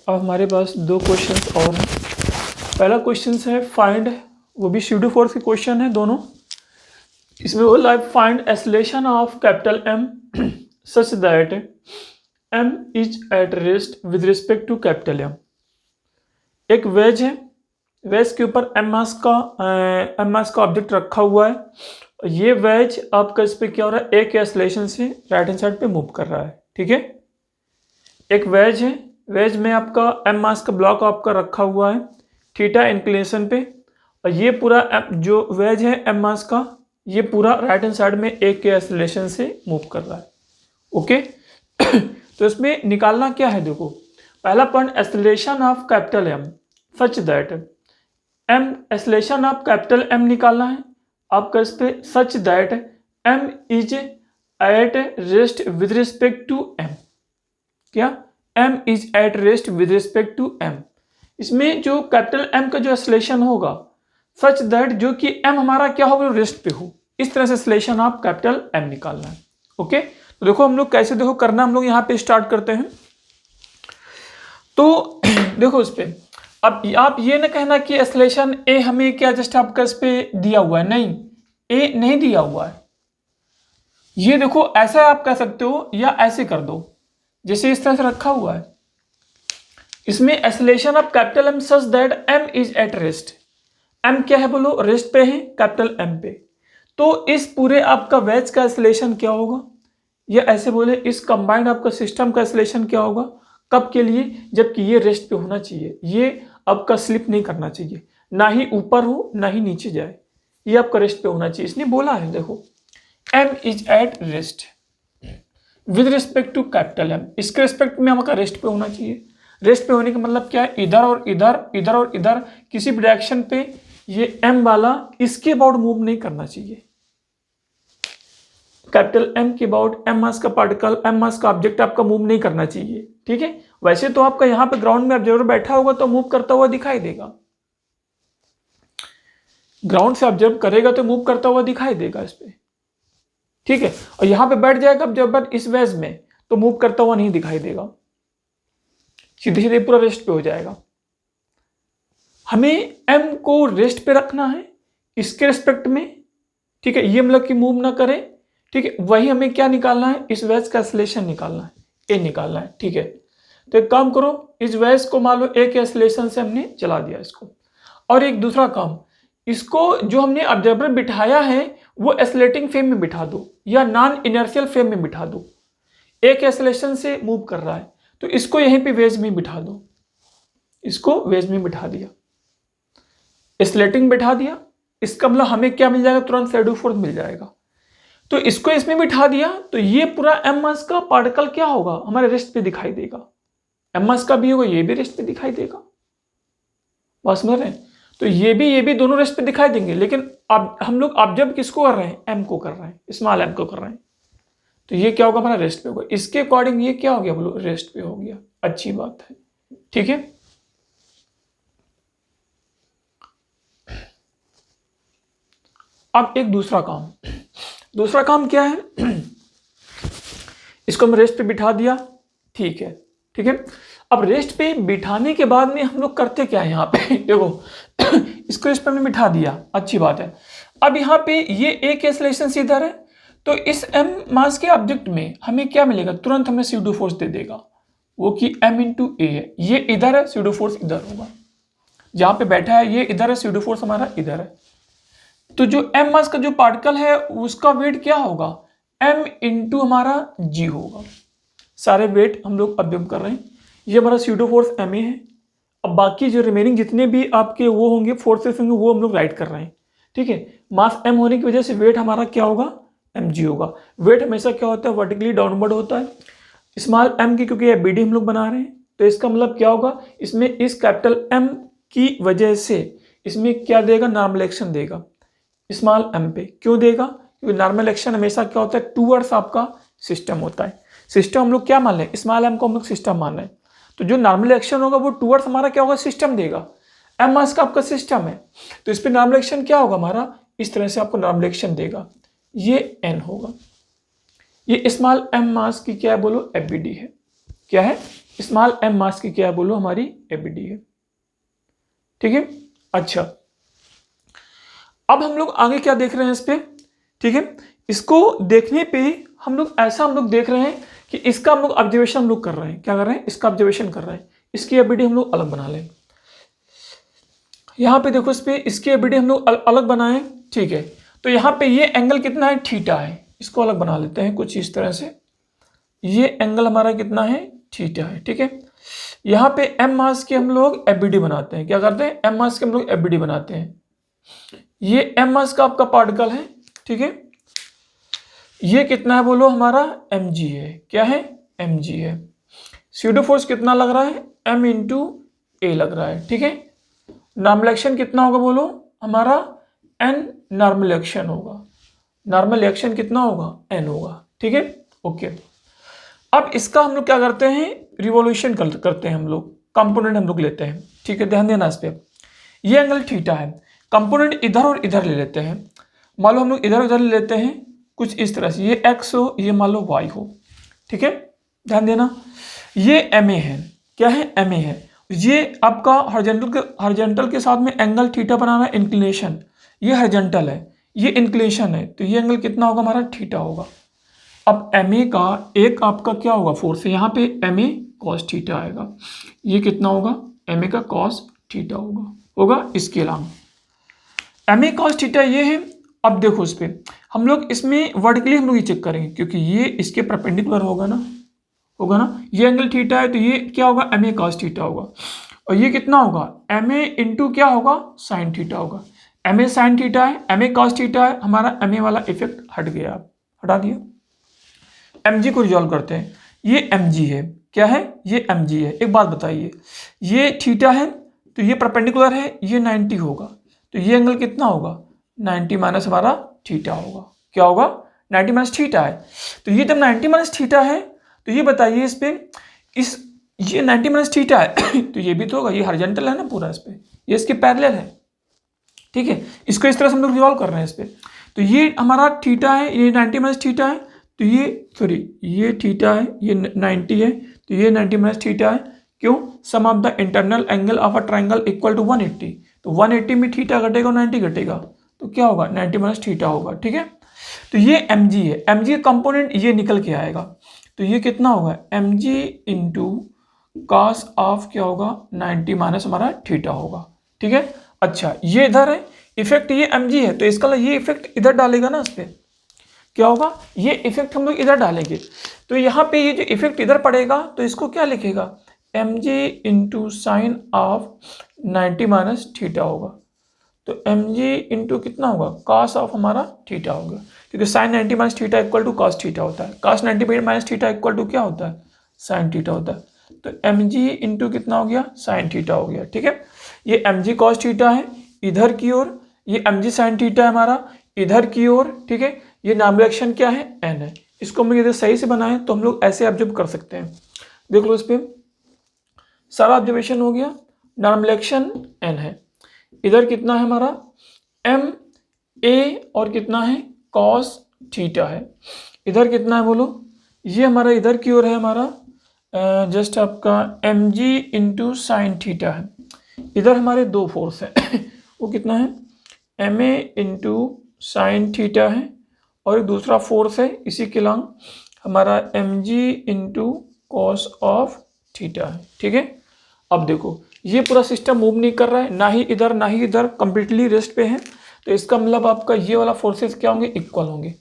अब हमारे पास दो क्वेश्चंस और हैं। पहला क्वेश्चन है फाइंड, वो भी स्यूडो फोर्स के क्वेश्चन है दोनों। इसमें बोला है find acceleration of capital M such that M is at rest with respect to capital M। एक वेज है, वेज के ऊपर एम मास का ऑब्जेक्ट रखा हुआ है। ये वेज आपका इस पर क्या हो रहा है, एक एक्सेलरेशन से राइट हैंड साइड पे मूव कर रहा है। ठीक है, एक वेज है, वेज में आपका एम मास का ब्लॉक आपका रखा हुआ है थीटा इंक्लिनेशन पे, और ये पूरा जो वेज है एम मास का, ये पूरा राइट हैंड साइड में एक के एक्सेलरेशन से मूव कर रहा है। ओके तो इसमें निकालना क्या है, देखो पहला point acceleration of capital M such that M, acceleration of capital M निकालना है आपका इस पे, such that M is at rest with respect to M। क्या M is at rest with respect to M। इसमें जो कैपिटल M का जो एक्सेलरेशन होगा सच दैट जो कि M हमारा क्या होगा, रेस्ट पे हो, इस तरह से एक्सेलरेशन ऑफ कैपिटल M निकालना है। ओके तो देखो हम लोग कैसे देखो करना, हम लोग यहाँ पे स्टार्ट करते हैं। तो देखो इस पे अब आप ये ना कहना कि एक्सेलरेशन A हमें क्या जस्ट आपका इस पे दिया हुआ है, नहीं A नहीं दिया हुआ है। ये देखो ऐसा आप कह सकते हो या ऐसे कर दो, जैसे इस तरह से रखा हुआ है। इसमें acceleration of capital M such that M is at rest. M क्या है बोलो, रेस्ट पे है कैपिटल M पे। तो इस पूरे आपका वेज का एक्सेलरेशन क्या होगा, या ऐसे बोले इस कंबाइंड आपका सिस्टम का एक्सेलरेशन क्या होगा, कब के लिए, जबकि ये रेस्ट पे होना चाहिए, ये आपका स्लिप नहीं करना चाहिए, ना ही ऊपर हो ना ही नीचे जाए, ये आपका रेस्ट पे होना चाहिए। इसने बोला है देखो M is at rest with respect to capital M, इसके रिस्पेक्ट में आपका रेस्ट पे होना चाहिए। रेस्ट पे होने का मतलब क्या है, इधर और इधर, इधर और इधर, किसी भी डायरेक्शन पे ये M वाला इसके अबाउट मूव नहीं करना चाहिए। कैपिटल M के अबाउट M मास का पार्टिकल, M मास का ऑब्जेक्ट आपका मूव नहीं करना चाहिए। ठीक है, वैसे तो आपका यहाँ पे ग्राउंड में ऑब्जर्वर बैठा होगा तो मूव करता हुआ दिखाई देगा, ग्राउंड से ऑब्जर्व करेगा तो मूव करता हुआ दिखाई देगा इस पे। ठीक है, और यहाँ पे बैठ जाएगा ऑब्जर्वर इस वेज में तो मूव करता हुआ नहीं दिखाई देगा, सीधे सीधे पूरा रेस्ट पे हो जाएगा। हमें M को रेस्ट पे रखना है इसके रिस्पेक्ट में। ठीक है, ये मतलब कि मूव ना करे। ठीक है, वही हमें क्या निकालना है, इस वेज का एक्सेलरेशन निकालना है, A निकालना है। ठीक है, तो एक काम करो, इस वेज को मान लो A के एक्सेलरेशन से हमने चला दिया इसको, और एक दूसरा काम, इसको जो हमने ऑब्जर्वर बिठाया है वो एक्सेलरेटिंग फ्रेम में बिठा दो या नॉन इनर्शियल फ्रेम में बिठा दो। A के एक्सेलरेशन से मूव कर रहा है तो इसको यहीं पे वेज में बिठा दो, इसको वेज में बिठा दिया, एक्सेलरेटिंग बिठा दिया, इसका मतलब हमें क्या मिल जाएगा, तुरंत शैडो फोर्स मिल जाएगा। तो इसको इसमें बिठा दिया तो ये पूरा M मास का पार्टिकल क्या होगा, हमारे रेस्ट पे दिखाई देगा। M मास का भी होगा, ये भी रेस्ट पे दिखाई देगा, बात समझ रहे हैं। तो ये भी दोनों रेस्ट पे दिखाई देंगे, लेकिन अब हम लोग ऑब्जर्व किसको कर रहे हैं, M को कर रहे हैं, स्मॉल M को कर रहे हैं। तो ये क्या होगा, हमारा रेस्ट पे होगा, इसके अकॉर्डिंग ये क्या हो गया बोलो, रेस्ट पे हो गया। अच्छी बात है। ठीक है, अब एक दूसरा काम क्या है, इसको हम रेस्ट पे बिठा दिया। ठीक है, ठीक है, अब रेस्ट पे बिठाने के बाद में हम लोग करते क्या है, यहाँ पे देखो इसको रेस्ट पे हमने बिठा दिया, अच्छी बात है। अब यहाँ पे ये एक एक्सेलरेशन से इधर है, तो इस M मास के ऑब्जेक्ट में हमें क्या मिलेगा, तुरंत हमें स्यूडो फोर्स दे देगा, वो कि M × A है, ये इधर है, स्यूडो फोर्स इधर होगा, जहाँ पे बैठा है ये इधर है, स्यूडो फोर्स हमारा इधर है। तो जो M मास का जो पार्टिकल है उसका वेट क्या होगा, M × हमारा G होगा। सारे वेट हम लोग ऑब्जर्व कर रहे हैं, ये हमारा स्यूडो फोर्स MA है। अब बाकी जो रिमेनिंग जितने भी आपके वो होंगे फोर्सेस होंगे वो हम लोग राइट कर रहे हैं। ठीक है, मास M होने की वजह से वेट हमारा क्या होगा, mg होगा। वेट हमेशा क्या होता है, वर्टिकली डाउनवर्ड होता है। स्मॉल m की क्योंकि BD हम लोग बना रहे हैं तो इसका मतलब क्या होगा, इसमें इस कैपिटल M की वजह से इसमें क्या देगा, नॉर्मल एक्शन देगा स्मॉल m पे। क्यों देगा, क्योंकि नॉर्मल एक्शन हमेशा क्या होता है, टूवर्ड्स आपका सिस्टम होता है। सिस्टम हम लोग क्या मान लें, स्मॉल m को हम लोग सिस्टम मान रहे हैं, तो जो नॉर्मल एक्शन होगा वो टूवर्ड्स हमारा क्या होगा, सिस्टम देगा। M मास का आपका सिस्टम है तो इस पर नॉर्मल एक्शन क्या होगा हमारा, इस तरह से आपको नॉर्मल एक्शन देगा, ये n होगा। ये स्मॉल m मास की क्या है बोलो, FBD है। क्या है, स्मॉल एम मास की क्या है बोलो, हमारी एबीडी है। ठीक है, अच्छा अब हम लोग आगे क्या देख रहे हैं इस पे। ठीक है, इसको देखने पे हम लोग देख रहे हैं कि इसका हम लोग ऑब्जर्वेशन हम लोग कर रहे हैं, क्या कर रहे हैं, इसका ऑब्जर्वेशन कर रहे हैं। इसकी एबीडी हम लोग अलग बना लें। यहाँ पे देखो इस पे इसकी एबीडी हम लोग अलग बनाएं। ठीक है, तो यहाँ पे ये एंगल कितना है, थीटा है। इसको अलग बना लेते हैं कुछ इस तरह से। ये एंगल हमारा कितना है, थीटा है। ठीक है, यहाँ पे एम मास की हम लोग एबीडी बनाते हैं। क्या करते हैं, एम मास की हम लोग एबीडी बनाते हैं। ये एम मास का आपका पार्टिकल है। ठीक है, ये कितना है बोलो, हमारा mg है। क्या है, mg है। स्यूडो फोर्स कितना लग रहा है, m इंटू ए लग रहा है। ठीक है, नॉर्मल एक्शन कितना होगा बोलो, हमारा n नॉर्मल एक्शन होगा। नॉर्मल एक्शन कितना होगा, n होगा। ठीक है, ओके। अब इसका हम लोग क्या करते हैं, रिवॉल्यूशन करते हैं हम लोग, कंपोनेंट हम लोग लेते हैं। ठीक है, ध्यान देना इस पर। ये एंगल थीटा है, कंपोनेंट इधर और इधर ले लेते हैं। मान लो हम लोग इधर उधर ले लेते हैं कुछ इस तरह से, ये x हो, ये मान लो y हो। ठीक है, ध्यान देना। ये ma है, क्या है, ma है। ये आपका हॉरिजॉन्टल के साथ में एंगल थीटा बनाना, इंक्लिनेशन। ये हॉरिजॉन्टल है, ये इंक्लिनेशन है, तो ये एंगल कितना होगा हमारा, थीटा होगा। अब ma का एक आपका क्या होगा, फोर्स है, यहाँ पे ma cos थीटा आएगा। ये कितना होगा, ma का cos थीटा होगा इसके अलावा। ma cos थीटा ये है। अब देखो इस पे हम लोग इसमें वर्टिकली हम लोग ये चेक करेंगे, क्योंकि ये इसके परपेंडिकुलर होगा ना। ये एंगल थीटा है, तो ये क्या होगा, ma cos थीटा होगा। और ये कितना होगा, ma इंटू क्या होगा, साइन थीटा होगा। ma साइन थीटा है, ma cos थीटा है, हमारा ma वाला इफेक्ट हट गया, हटा दिया। mg को रिजॉल्व करते हैं। ये mg है, क्या है, ये mg है। एक बात बताइए, ये थीटा है तो ये परपेंडिकुलर है, ये 90 होगा, तो ये एंगल कितना होगा, 90 माइनस हमारा थीटा होगा। क्या होगा, 90 माइनस थीटा है। तो ये जब 90 माइनस थीटा है, तो ये बताइए इस पे, ये 90 माइनस थीटा है तो ये भी तो होगा, ये हॉरिजॉन्टल है ना पूरा, इस पे ये इसके पैरेलल है। ठीक है, इसको इस तरह से हम लोग रिवॉल्व कर रहे हैं इस पे। तो ये हमारा थीटा है, ये 90 माइनस थीटा है, तो ये सॉरी ये थीटा है, ये 90 है, तो ये 90 माइनस थीटा है। क्यों, sum of the internal angle of a triangle equal to 180, तो 180 में थीटा घटेगा, 90 घटेगा, तो क्या होगा, 90 माइनस थीटा होगा। ठीक है, तो ये mg है, mg कंपोनेंट ये निकल के आएगा, तो ये कितना होगा, mg इंटू कॉस ऑफ क्या होगा, 90 माइनस हमारा थीटा होगा। ठीक है, अच्छा ये इधर है इफेक्ट, ये mg है, तो इसका ये इफेक्ट इधर डालेगा ना, इस पर क्या होगा, ये इफेक्ट हम लोग इधर डालेंगे, तो यहाँ पे ये जो इफेक्ट इधर पड़ेगा, तो इसको क्या लिखेगा, mg into sine of 90 minus theta होगा। तो mg इंटू कितना होगा, cos ऑफ हमारा थीटा होगा, क्योंकि sine 90 minus theta equal to cos theta होता है। cos 90 minus theta equal to क्या होता है, साइन थीटा होता है। तो mg इंटू कितना हो गया, साइन थीटा हो गया। ठीक है, ये mg cos थीटा है इधर की ओर, ये mg साइन थीटा है हमारा इधर की ओर। ठीक है, ये नॉर्मल एक्शन क्या है, n है। इसको हम लोग यदि सही से बनाएं तो हम लोग ऐसे ऑब्जर्व कर सकते हैं। देख लो इस पर सारा ऑब्जर्वेशन हो गया, नॉर्मल एक्शन n है, इधर कितना है हमारा m a और कितना है cos थीटा है, इधर कितना है बोलो, ये हमारा इधर की ओर है हमारा जस्ट आपका mg इंटू साइन थीटा है। इधर हमारे दो फोर्स हैं वो कितना है ma इंटू साइन थीटा है, और एक दूसरा फोर्स है इसी के लॉन्ग हमारा mg into cos of theta है। ठीक है, अब देखो ये पूरा सिस्टम मूव नहीं कर रहा है, ना ही इधर कंप्लीटली रेस्ट पे है, तो इसका मतलब आपका ये वाला फोर्सेस क्या होंगे, इक्वल होंगे।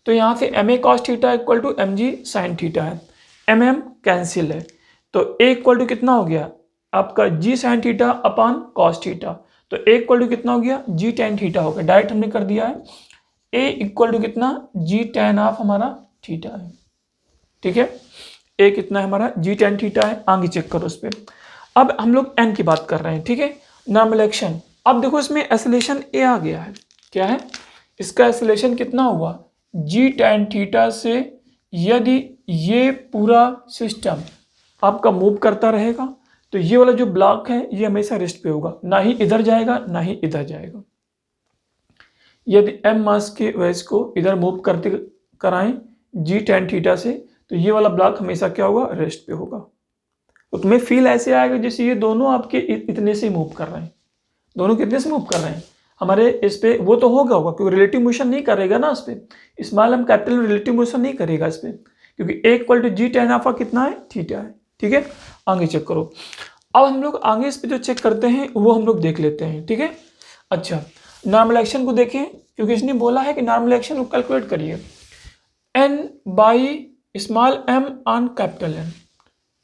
तो यहाँ से ma cos theta equal to mg sin theta है, mm कैंसिल है, तो a इक्वल टू कितना हो गया आपका g sin theta upon cos theta, तो a इक्वल टू कितना हो गया, g tan थीटा हो गया, डायरेक्ट हमने कर दिया है। a इक्वल टू कितना, g tan ऑफ हमारा थीटा है। ठीक है, a कितना है हमारा, g tan थीटा है, आगे चेक करो उस पर। अब हम लोग n की बात कर रहे हैं। ठीक है, नॉर्मल एक्शन। अब देखो इसमें एक्सेलरेशन a आ गया है, क्या है, इसका एक्सेलरेशन कितना हुआ, g tan थीटा से यदि ये पूरा सिस्टम आपका मूव करता रहेगा, तो ये वाला जो ब्लॉक है ये हमेशा रेस्ट पे होगा, ना ही इधर जाएगा ना ही इधर जाएगा। यदि m मास के वेज को इधर मूव करते कराएं g tan थीटा से, तो ये वाला ब्लॉक हमेशा क्या होगा, रेस्ट पे होगा। तो तुम्हें फील ऐसे आएगा जैसे ये दोनों आपके इतने से मूव कर रहे हैं, दोनों कितने से मूव कर रहे हैं हमारे इस पे, वो तो होगा क्योंकि रिलेटिव मोशन नहीं करेगा ना इस पे, small M capital relative motion नहीं करेगा इस पे, क्योंकि A equal to G tan alpha कितना है, थीटा है। ठीक है, आगे चेक करो। अब हम लोग आगे इस पे जो चेक करते हैं वो हम लोग देख लेते हैं। ठीक है, अच्छा नॉर्मल एक्शन को देखें, क्योंकि इसने बोला है कि नॉर्मल एक्शन को कैलकुलेट करिए, n by small M on capital M,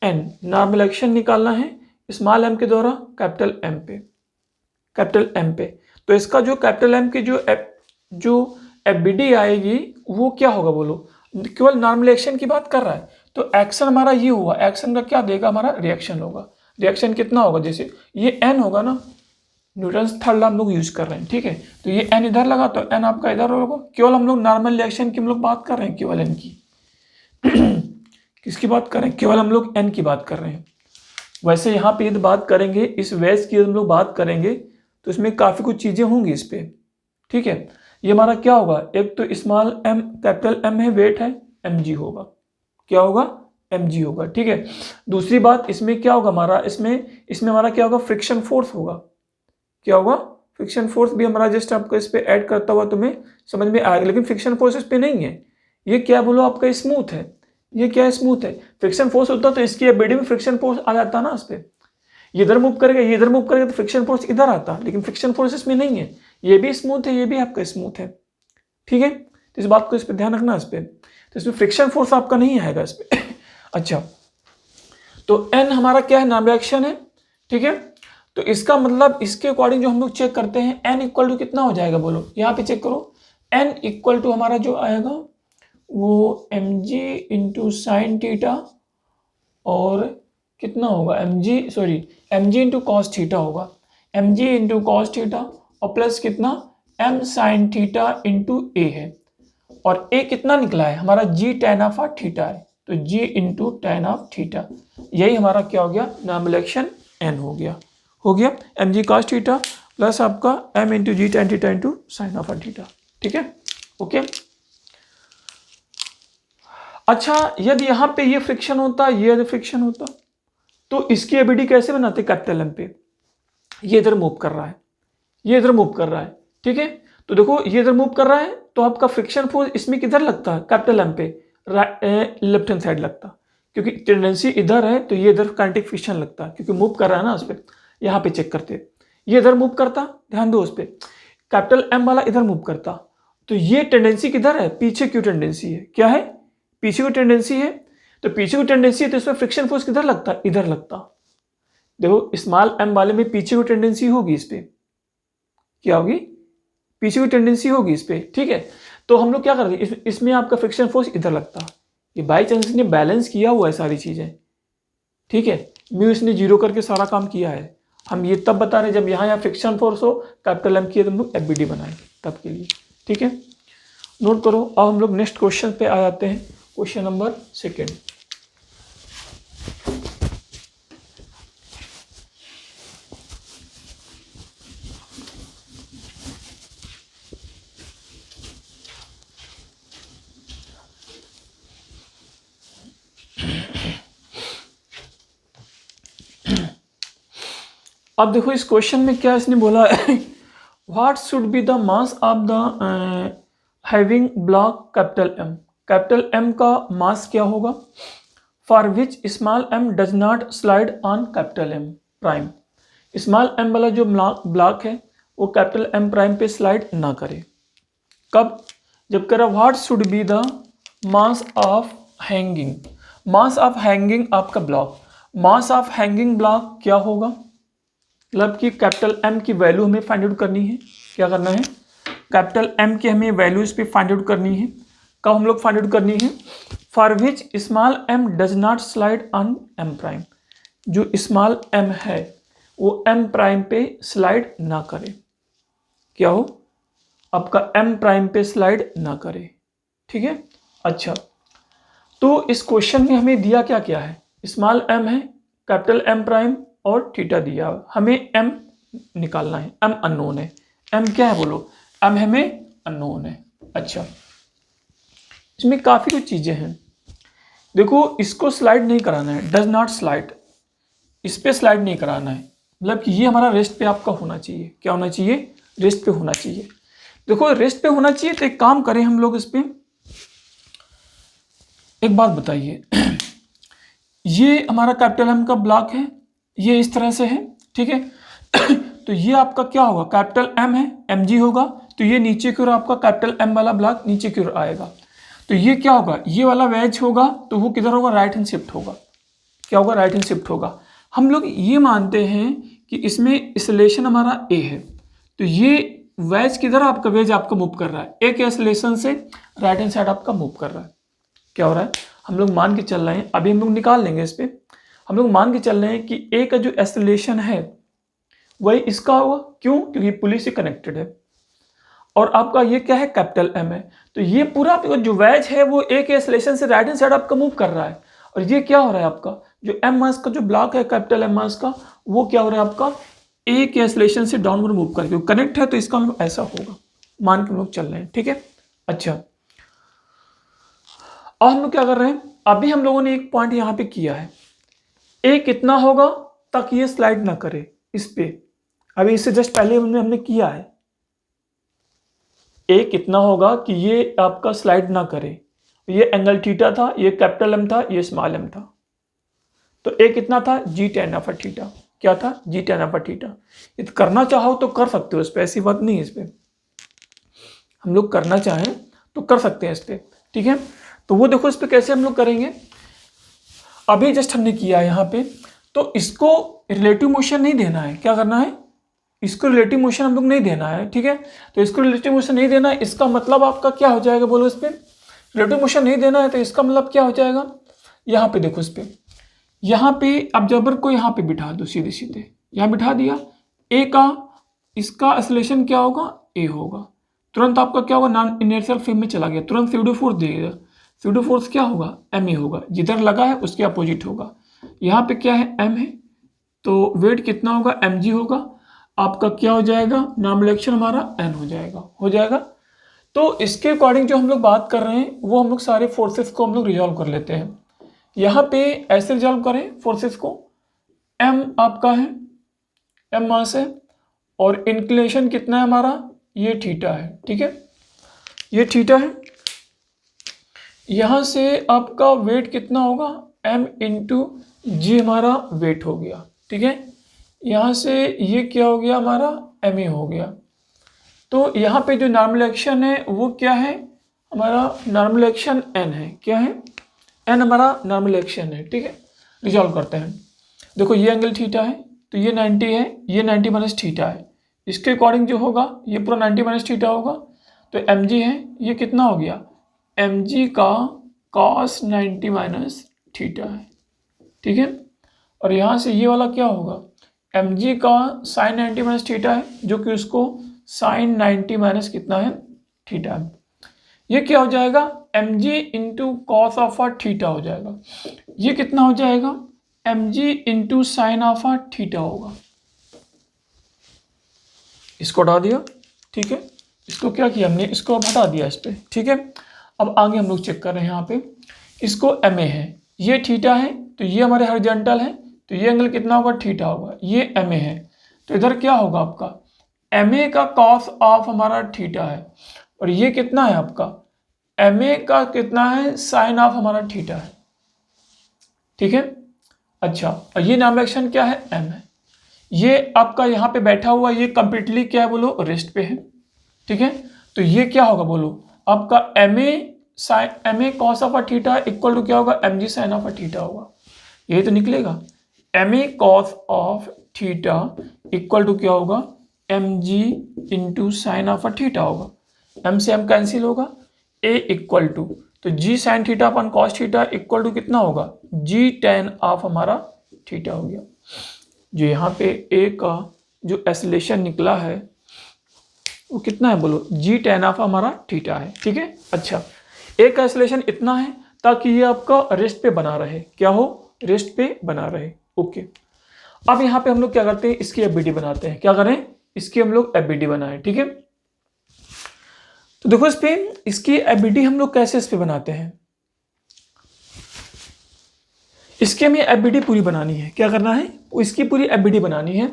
N normal action निकालना है स्मॉल एम के द्वारा कैपिटल एम पे, कैपिटल एम पे। तो इसका जो कैपिटल एम की जो एफबीडी आएगी वो क्या होगा बोलो, केवल नॉर्मल एक्शन की बात कर रहा है, तो एक्शन हमारा ये हुआ, एक्शन का क्या देगा हमारा, रिएक्शन होगा। रिएक्शन कितना होगा, जैसे ये एन होगा ना, न्यूटन्स थर्ड लॉ हम लोग यूज कर रहे हैं। ठीक है, तो ये एन इधर लगा तो एन आपका इधर होगा, केवल हम लोग नॉर्मल रिएक्शन की हम लोग बात कर रहे हैं, केवल एन की किसकी बात कर रहे हैं, केवल हम लोग एन की बात कर रहे हैं। वैसे यहाँ पे यदि बात करेंगे इस वेज की हम लोग बात करेंगे तो इसमें काफ़ी कुछ चीज़ें होंगी इस पे। ठीक है, ये हमारा क्या होगा, एक तो स्मॉल एम कैपिटल एम है, वेट है एम जी होगा, क्या होगा एम जी होगा। ठीक है, दूसरी बात इसमें क्या होगा हमारा, इसमें हमारा क्या होगा, फ्रिक्शन फोर्स होगा, क्या होगा, फ्रिक्शन फोर्स भी हमारा जस्ट आपको इस पे ऐड करता हुआ तुम्हें समझ में आएगा, लेकिन फ्रिक्शन फोर्स इस पे नहीं है, ये क्या बोलो आपका स्मूथ है, ये क्या स्मूथ है। फ्रिक्शन फोर्स होता तो इसकी एबीडी में फ्रिक्शन फोर्स आ जाता ना इस पे, ये इधर मूव करेगा, ये इधर मूव करेगा तो फ्रिक्शन फोर्स इधर आता, लेकिन फ्रिक्शन फोर्स इसमें नहीं है, ये भी स्मूथ है, ये भी आपका स्मूथ है। ठीक है, तो इस बात को इस पर ध्यान रखना इस पे, तो इसमें फ्रिक्शन फोर्स आपका नहीं आएगा इस पे अच्छा, तो एन हमारा क्या है, नॉर्मल एक्शन है। ठीक है, तो इसका मतलब इसके अकॉर्डिंग जो हम लोग चेक करते हैं एन इक्वल टू कितना हो जाएगा बोलो, यहाँ पे चेक करो, एन इक्वल टू हमारा जो आएगा वो M G into sine theta और कितना होगा M G into cos theta होगा, M G into cos theta और प्लस कितना M sine theta into A है, और ए कितना निकला है हमारा जी tan ऑफ थीटा है, तो जी इंटू tan ऑफ थीटा, यही हमारा क्या हो गया, नॉर्मल एक्शन एन हो गया M G cos theta plus आपका M into G tan theta into sine of theta. ठीक है, ओके। अच्छा यदि यहाँ पे ये फ्रिक्शन होता, ये यदि फ्रिक्शन होता तो इसकी एबीडी कैसे बनाते, कैपिटल एम पे, ये इधर मूव कर रहा है, ये इधर मूव कर रहा है। ठीक है, तो देखो ये इधर मूव कर रहा है तो आपका फ्रिक्शन फोर्स इसमें किधर लगता है, कैपिटल एम पे लेफ्ट हैंड साइड लगता, क्योंकि टेंडेंसी इधर है तो ये इधर काइनेटिक फ्रिक्शन लगता है, क्योंकि मूव कर रहा है ना उस पर। यहाँ पे चेक करते, ये इधर मूव करता, ध्यान दो उस पर, कैपिटल एम वाला इधर मूव करता, तो ये टेंडेंसी किधर है, पीछे क्यों टेंडेंसी है, क्या है, पीछे की टेंडेंसी है, तो पीछे की टेंडेंसी है तो इसमें फ्रिक्शन फोर्स किधर लगता है, इधर लगता। देखो स्मॉल एम वाले में पीछे की टेंडेंसी होगी इस पे, क्या होगी, पीछे की टेंडेंसी होगी इस पे। ठीक है, तो हम लोग क्या करते हैं, इसमें आपका फ्रिक्शन फोर्स इधर लगता, ये बाई चांस ने बैलेंस किया हुआ है सारी चीजें। ठीक है, म्यू इसने जीरो करके सारा काम किया है, हम ये तब बता रहे हैं जब यहाँ फ्रिक्शन फोर्स हो, कैपिटल एम की हम लोग एफबीडी बनाए तब के लिए। ठीक है, नोट करो। अब हम लोग नेक्स्ट क्वेश्चन पे आ जाते हैं, क्वेश्चन नंबर 2। अब देखो इस क्वेश्चन में क्या इसने बोला है, what should be the mass of the having block capital M, capital M का मास क्या होगा, for which small M does not slide on capital M prime, small M वाला जो ब्लॉक है वो कैपिटल एम प्राइम पे slide ना करे। कब, जब कह रहा what should be the mass of hanging, mass of hanging आपका block, mass of hanging block क्या होगा, मतलब कि कैपिटल एम की वैल्यू हमें फाइंड आउट करनी है, क्या करना है, कैपिटल एम की हमें वैल्यू इस पर फाइंड आउट करनी है। कब हम लोग फाइंड आउट करनी है, for which small M does not slide on M prime, जो स्मॉल एम है वो एम प्राइम पे स्लाइड ना करे, क्या हो, आपका एम प्राइम पे स्लाइड ना करे। ठीक है, अच्छा तो इस क्वेश्चन में हमें दिया क्या क्या है, स्मॉल एम है, कैपिटल एम प्राइम और थीटा दिया, हमें एम निकालना है, एम अननोन है, एम क्या है बोलो, एम हमें अननोन है। अच्छा इसमें काफ़ी कुछ चीज़ें हैं, देखो इसको स्लाइड नहीं कराना है, डज नॉट स्लाइड, इस पे स्लाइड नहीं कराना है, मतलब कि ये हमारा रेस्ट पे आपका होना चाहिए। क्या होना चाहिए? रेस्ट पे होना चाहिए। देखो रेस्ट पे होना चाहिए, तो एक काम करें हम लोग इस पे, एक बात बताइए, ये हमारा कैपिटल एम का ब्लॉक है, ये इस तरह से है, ठीक है। तो ये आपका क्या होगा? कैपिटल एम है, एम जी होगा, तो ये नीचे की ओर आपका कैपिटल एम वाला ब्लॉक नीचे की ओर आएगा। तो ये क्या होगा? ये वाला वेज होगा, तो वो किधर होगा? राइट हैंड शिफ्ट होगा। क्या होगा? राइट हैंड शिफ्ट होगा। हम लोग ये मानते हैं कि इसमें एक्सेलेरेशन हमारा ए है, तो ये वेज किधर आपका? वेज आपका मूव कर रहा है, ए के एक्सेलेरेशन से राइट हैंड साइड आपका मूव कर रहा है। क्या हो रहा है? हम लोग मान के चल रहे हैं, अभी हम लोग निकाल लेंगे इस पे, हम लोग मान के चल रहे हैं कि ए का जो एक्सेलेरेशन है वही इसका होगा। क्यों? क्योंकि पुलिस से कनेक्टेड है, और आपका ये क्या है? कैपिटल एम है। तो ये पूरा आपका जो वेज है वो ए के एक्सेलेरेशन से राइट हैंड साइड आपका मूव कर रहा है, और ये क्या हो रहा है? आपका जो एम मास का जो ब्लॉक है, कैपिटल एम मास का, वो क्या हो रहा है? आपका ए के एक्सेलेरेशन से डाउनवर्ड मूव करके कनेक्ट है, तो इसका मतलब ऐसा होगा, मान के हम लोग चल रहे हैं, ठीक है। अच्छा, और हम लोग क्या कर रहे हैं? अभी हम लोगों ने एक पॉइंट यहां पे किया है, ए कितना होगा ताकि ये स्लाइड ना करे इस पे। अभी इससे जस्ट पहले हमने किया है, ए कितना होगा कि ये आपका स्लाइड ना करे। ये एंगल थीटा था, ये कैपिटल एम था, ये स्मॉल एम था। तो ए कितना था? जी टेन अपर थीटा। क्या था? जी टेन अपर थीटा। ये तो करना चाहो तो कर सकते हो, इस पर ऐसी बात नहीं है। इस पर हम लोग करना चाहें तो कर सकते हैं इस पर, ठीक है। तो वो देखो इस पर कैसे हम लोग करेंगे, अभी जस्ट हमने किया यहाँ पे। तो इसको रिलेटिव मोशन नहीं देना है, क्या करना है? इसको रिलेटिव मोशन हम लोग नहीं देना है, ठीक है। तो इसको रिलेटिव मोशन नहीं देना है, इसका मतलब आपका क्या हो जाएगा? बोलो इस पर रिलेटिव मोशन नहीं देना है, तो इसका मतलब क्या हो जाएगा? यहाँ पे देखो, इस पर यहाँ पे अब जबर को यहाँ पे बिठा दो, सीधे सीधे यहाँ बिठा दिया। ए का इसका एक्सेलरेशन क्या होगा? ए होगा। तुरंत आपका क्या होगा? नॉन इनर्शियल फ्रेम में चला गया, तुरंत स्यूडो फोर्स देगा। स्यूडो फोर्स क्या होगा? एम ए होगा, जिधर लगा है उसके अपोजिट होगा। यहाँ पे क्या है? एम है, तो वेट कितना होगा? एम जी होगा। आपका क्या हो जाएगा? नॉर्मल एक्शन हमारा एन हो जाएगा, हो जाएगा। तो इसके अकॉर्डिंग जो हम लोग बात कर रहे हैं, वो हम लोग सारे फोर्सेस को हम लोग रिजॉल्व कर लेते हैं। यहाँ पे ऐसे रिजॉल्व करें फोर्सेस को, एम आपका है, एम मास है, और इंक्लिनेशन कितना है हमारा? ये थीटा है, ठीक है, ये थीटा है। यहाँ से आपका वेट कितना होगा? एम इंटू जी हमारा वेट हो गया, ठीक है। यहाँ से ये क्या हो गया? हमारा एम ए हो गया। तो यहाँ पे जो नॉर्मल एक्शन है वो क्या है? हमारा नॉर्मल एक्शन एन है। क्या है? एन हमारा नॉर्मल एक्शन है, ठीक है। रिजॉल्व करते हैं। देखो ये एंगल थीटा है, तो ये 90 है, ये 90 माइनस थीटा है। इसके अकॉर्डिंग जो होगा ये पूरा 90 माइनस थीटा होगा। तो एम जी है, ये कितना हो गया? एम जी का कॉस 90 माइनस थीटा है, ठीक है। और यहाँ से ये वाला क्या होगा? एम जी का साइन 90 माइनस थीटा है, जो कि उसको साइन 90 माइनस कितना है? थीटा है। ये क्या हो जाएगा? M G into cos of theta हो जाएगा। ये कितना हो जाएगा? M G into sine of theta होगा। इसको हटा दिया, ठीक है। इसको क्या किया हमने? इसको अब हटा दिया इस पर, ठीक है। अब आगे हम लोग चेक कर रहे हैं यहाँ पे, इसको एम ए है, ये थीटा है, तो ये हमारे हॉरिजॉन्टल है, तो ये एंगल कितना होगा? थीटा होगा। ये एम ए है, तो इधर क्या होगा आपका? एम ए का कॉस ऑफ हमारा थीटा है, और ये कितना है आपका? एम ए का कितना है? साइन ऑफ हमारा थीटा है, ठीक है। अच्छा, और ये नॉर्मल एक्शन क्या है? एम है। ये आपका यहाँ पे बैठा हुआ, ये कंप्लीटली क्या है? बोलो रेस्ट पे है, ठीक है। तो ये क्या होगा? बोलो आपका M A sine, M A cos of theta equal to क्या होगा? M G sine of theta होगा। यही तो निकलेगा, M A cos of theta equal to क्या होगा? M G into sine of theta होगा। एम से एम कैंसिल होगा, ए इक्वल टू, तो G sine theta upon cos theta equal to कितना होगा? जी टेन ऑफ हमारा थीटा हो गया। जो यहाँ पे ए का जो एक्सेलरेशन निकला है वो कितना है? बोलो जी टेन ऑफ हमारा थीटा है, ठीक है। अच्छा, ए का एक्सेलरेशन इतना है ताकि ये आपका रेस्ट पे बना रहे। क्या हो? रेस्ट पे बना रहे, ओके। अब यहाँ पे हम लोग क्या करते हैं? इसकी एफबीडी बनाते हैं। क्या करें? इसकी हम लोग एफबीडी बनाएं, ठीक है। तो देखो इस पे इसकी एफबीडी हम लोग कैसे इस पे बनाते हैं। इसके हमें एफबीडी पूरी बनानी है। क्या करना है? इसकी पूरी एफबीडी बनानी है।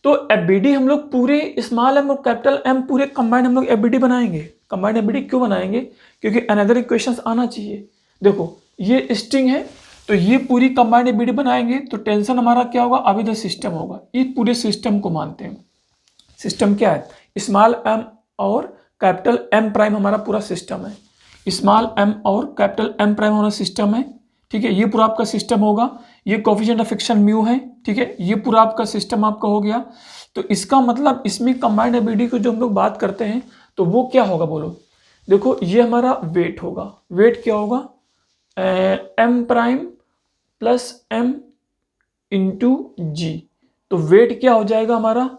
तो एफबीडी हम लोग पूरे स्मॉल एम और कैपिटल एम पूरे कंबाइंड हम लोग एफबीडी बनाएंगे। कंबाइंड एफबीडी क्यों बनाएंगे? क्योंकि अनदर इक्वेशंस आना चाहिए। देखो ये स्ट्रिंग है, तो ये पूरी कंबाइंड एफबीडी बनाएंगे तो टेंशन हमारा क्या होगा? अभी द सिस्टम होगा। इस पूरे सिस्टम को मानते हैं। सिस्टम क्या है? स्मॉल एम और कैपिटल एम प्राइम हमारा पूरा सिस्टम है। स्मॉल एम और कैपिटल एम प्राइम हमारा सिस्टम है। ठीक है, ये पूरा आपका सिस्टम होगा। ये कोएफिशिएंट ऑफ फ्रिक्शन म्यू है। ठीक है, ये पूरा आपका सिस्टम आपका हो गया। तो इसका मतलब इसमें कंबाइंड एफबीडी को जो हम लोग बात करते हैं तो वो क्या होगा बोलो? देखो ये हमारा वेट होगा। वेट क्या होगा? M prime plus M into G. तो वेट क्या हो जाएगा हमारा?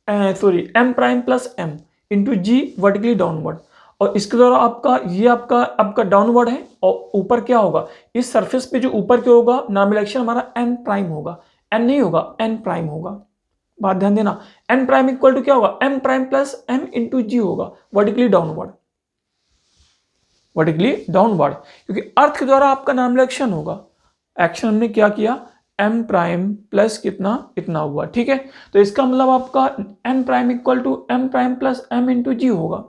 Sorry, M prime plus M into G vertically downward. और इसके द्वारा आपका डाउनवर्ड है और ऊपर क्या होगा? इस सरफेस पे जो ऊपर क्या होगा? नॉर्मलाइजेशन हमारा एन प्राइम होगा। एन नहीं होगा, एन प्राइम होगा। बात ध्यान देना, एन प्राइम इक्वल टू क्या होगा? M prime plus M into G होगा वर्टिकली डाउनवर्ड। वर्टिकली डाउनवर्ड क्योंकि अर्थ के द्वारा आपका नॉर्मलाइजेशन होगा। एक्शन हमने क्या किया? एम प्राइम प्लस कितना? इतना हुआ। ठीक है, तो इसका मतलब आपका N prime equal to M prime plus M into G होगा।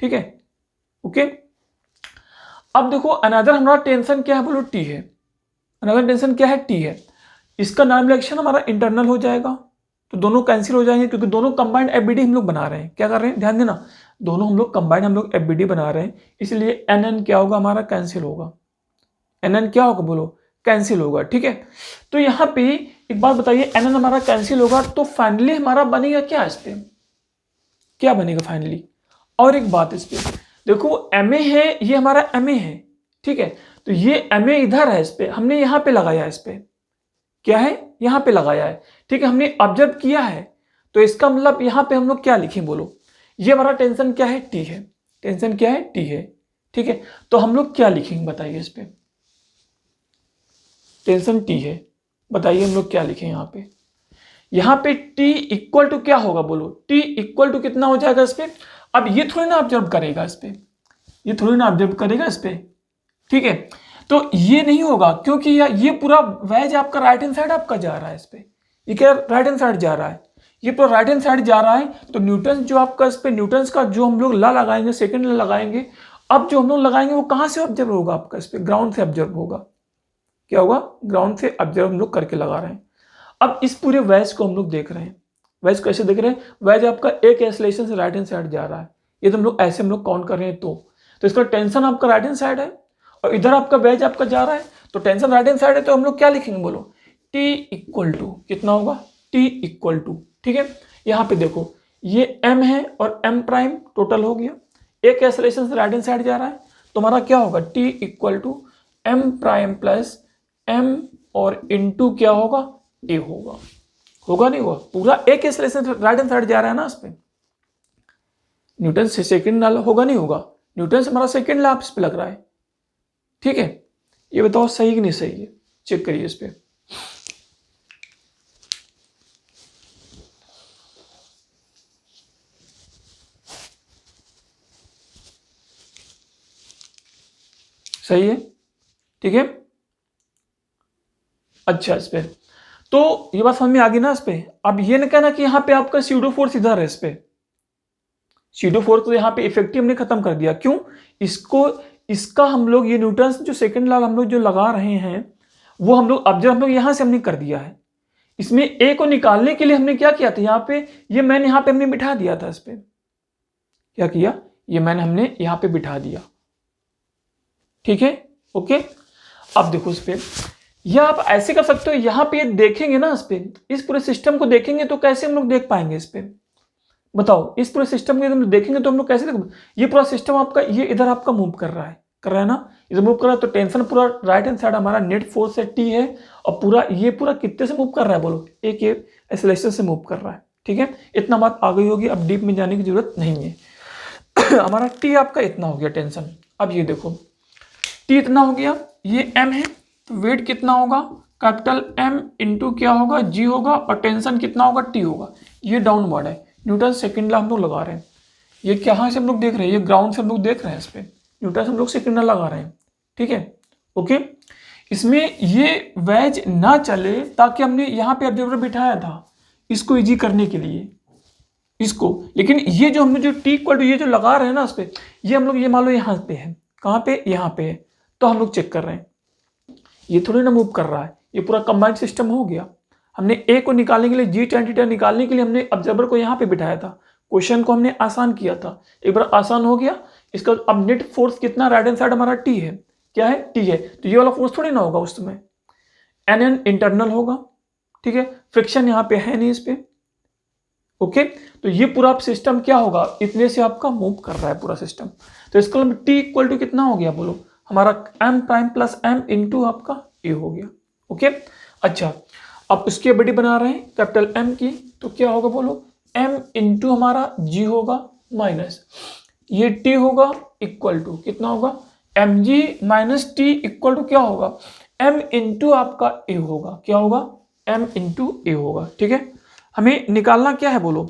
ठीक है, ओके। अब देखो अनदर हमारा टेंशन क्या है बोलो? टी है। अनदर टेंशन क्या है? टी है। इसका नॉर्मलाइजेशन हमारा इंटरनल हो जाएगा तो दोनों कैंसिल हो जाएंगे क्योंकि दोनों कंबाइंड एफबीडी हम लोग बना रहे हैं। क्या कर रहे हैं? ध्यान देना, दोनों हम लोग कंबाइंड हम लोग एफबीडी बना रहे हैं, इसलिए एन एन क्या होगा? हमारा कैंसिल होगा। एन एन क्या होगा बोलो? कैंसिल होगा। ठीक है, तो यहाँ पे एक बात बताइए, एन एन हमारा कैंसिल होगा तो फाइनली हमारा बनेगा क्या? इस पे क्या बनेगा फाइनली? और एक बात इस पे देखो, एम ए है, ये हमारा एम ए है। ठीक है, तो ये एम ए इधर है, इस पे हमने यहाँ पे लगाया है। इस पे क्या है? यहाँ पे लगाया है। ठीक है, हमने ऑब्जर्व किया है तो इसका मतलब यहाँ पे हम लोग क्या लिखें बोलो? ये हमारा टेंशन क्या है? टी है। टेंशन क्या है? टी है। ठीक है, तो हम लोग क्या लिखेंगे बताइए? इस पे टेंशन टी है, बताइए हम लोग क्या लिखें यहाँ पे? यहाँ पे टी इक्वल टू क्या होगा बोलो? टी इक्वल टू कितना हो जाएगा इस पे? अब ये थोड़ी ना ऑब्जर्व करेगा इस पे, ये थोड़ी ना ऑब्जर्व करेगा इस पे। ठीक है, तो ये नहीं होगा क्योंकि ये पूरा वेज आपका राइट हैंड साइड आपका जा रहा है। इस पे ये क्या राइट हैंड साइड जा रहा है, ये पूरा राइट हैंड साइड जा रहा है। तो न्यूटन जो आपका इस पे न्यूटन का जो हम लोग ला लगाएंगे, सेकंड ला लगाएंगे। अब जो हम लोग लगाएंगे वो कहाँ से ऑब्जर्व होगा आपका? इस पे ग्राउंड से ऑब्जर्व होगा। क्या होगा? ग्राउंड से ऑब्जर्व हम लोग करके लगा रहे हैं। अब इस पूरे वेज को हम लोग देख रहे हैं। वेज कैसे देख रहे हैं? वेज आपका एक एक्सेलरेशन से राइट हैंड साइड जा रहा है। ये तो हम लोग ऐसे हम लोग काउंट कर रहे हैं। तो इसका टेंशन आपका राइट हैंड साइड है और इधर आपका वेज आपका जा रहा है, तो टेंशन राइट हैंड साइड है। तो हम लोग क्या लिखेंगे बोलो? टी इक्वल टू कितना होगा? T equal to. ठीक है, यहाँ पे देखो ये एम है और एम प्राइम टोटल हो गया, एक एक्सेलरेशन से राइट हैंड साइड जा रहा है, तो हमारा क्या होगा? T equal to M prime plus M और इंटू क्या होगा? ए होगा। होगा नहीं होगा? पूरा एक एक्सेलरेशन राइट हैंड साइड जा रहा है ना इस पे। न्यूटन से सेकंड लॉ होगा नहीं होगा? न्यूटन से हमारा सेकंड लॉ इस पे लग रहा है। ठीक है, ये बताओ सही कि नहीं सही है? चेक करिए इस पे। सही है? ठीक है, अच्छा। इस पे तो ये बात समझ में आ गई ना? इस पे अब ये ना कहना कि यहाँ पे आपका स्यूडो फोर्स इधर है। इस पे स्यूडो फोर्स तो यहाँ पे इफेक्टिव ने खत्म कर दिया। क्यों? इसका हम लोग ये न्यूटन जो सेकंड लॉ हम लोग जो लगा रहे हैं वो हम लोग ऑब्जर्व हम लोग यहाँ से हमने कर दिया है। इसमें ए को निकालने के लिए हमने क्या किया था? यहाँ पे ये मैंने यहाँ पे हमने बिठा दिया था। इस पे क्या किया? ये मैंने हमने यहाँ पे बिठा दिया। ठीक है, ओके। अब देखो इस पे या आप ऐसे कर सकते हो, यहाँ पे देखेंगे ना, इस पे इस पूरे सिस्टम को देखेंगे तो कैसे हम लोग देख पाएंगे? इस पे बताओ, इस पूरे सिस्टम को हम लोग देखेंगे तो हम लोग कैसे देख? ये पूरा सिस्टम आपका ये इधर आपका मूव कर रहा है ना, इधर मूव कर रहा है। तो टेंशन पूरा राइट हैंड साइड हमारा नेट फोर्स है टी है और पूरा ये पूरा कितने से मूव कर रहा है बोलो? एक एक्सेलरेशन से मूव कर रहा है। ठीक है, इतना बात आ गई होगी, अब डीप में जाने की जरूरत नहीं है। हमारा टी आपका इतना हो गया टेंशन। अब ये देखो टी इतना हो गया, ये एम है तो वेट कितना होगा? कैपिटल एम इंटू क्या होगा? जी होगा। और टेंशन कितना होगा? टी होगा। ये डाउनवर्ड है, न्यूटन सेकंड लॉ हम लोग लगा रहे हैं। ये कहाँ से हम लोग देख रहे हैं? ये ग्राउंड से हम लोग देख रहे हैं। इस पे न्यूटन से हम लोग सेकंड लॉ लगा रहे हैं। ठीक है, ओके। इसमें ये वेज ना चले ताकि हमने यहाँ पे ऑब्जर्वर बिठाया था इसको इजी करने के लिए इसको, लेकिन ये जो हमने जो टी इक्वल टू ये जो लगा रहे हैं ना उस पर, ये हम लोग ये मान लो यहाँ पे है, कहाँ पे, यहाँ पे है, तो हम लोग चेक कर रहे हैं ये थोड़ी ना मूव कर रहा है, ये पूरा कंबाइंड सिस्टम हो गया। हमने ए को निकालने के लिए जी tan थीटा निकालने के लिए हमने ऑब्जर्वर को यहाँ पे बिठाया था, क्वेश्चन को हमने आसान किया था, एक बार आसान हो गया। इसका अब नेट फोर्स कितना, राइट हैंड साइड हमारा टी है, क्या है, टी है, तो ये वाला फोर्स थोड़ी ना होगा उस समय, एन इंटरनल होगा, ठीक है, फ्रिक्शन यहाँ पे है नहीं इस पे, ओके। तो ये पूरा सिस्टम क्या होगा, इतने से आपका मूव कर रहा है पूरा सिस्टम, तो इसका मतलब टी इक्वल टू कितना हो गया बोलो, हमारा M prime plus M into आपका ए हो गया, ओके। अच्छा, अब इसकी एबिलिटी बना रहे हैं कैपिटल एम की, तो क्या होगा बोलो, एम इंटू हमारा जी होगा माइनस ये टी होगा इक्वल टू कितना होगा, M G minus T equal to क्या होगा, एम इंटू आपका ए होगा, क्या होगा, एम इंटू ए होगा, ठीक है। हमें निकालना क्या है बोलो,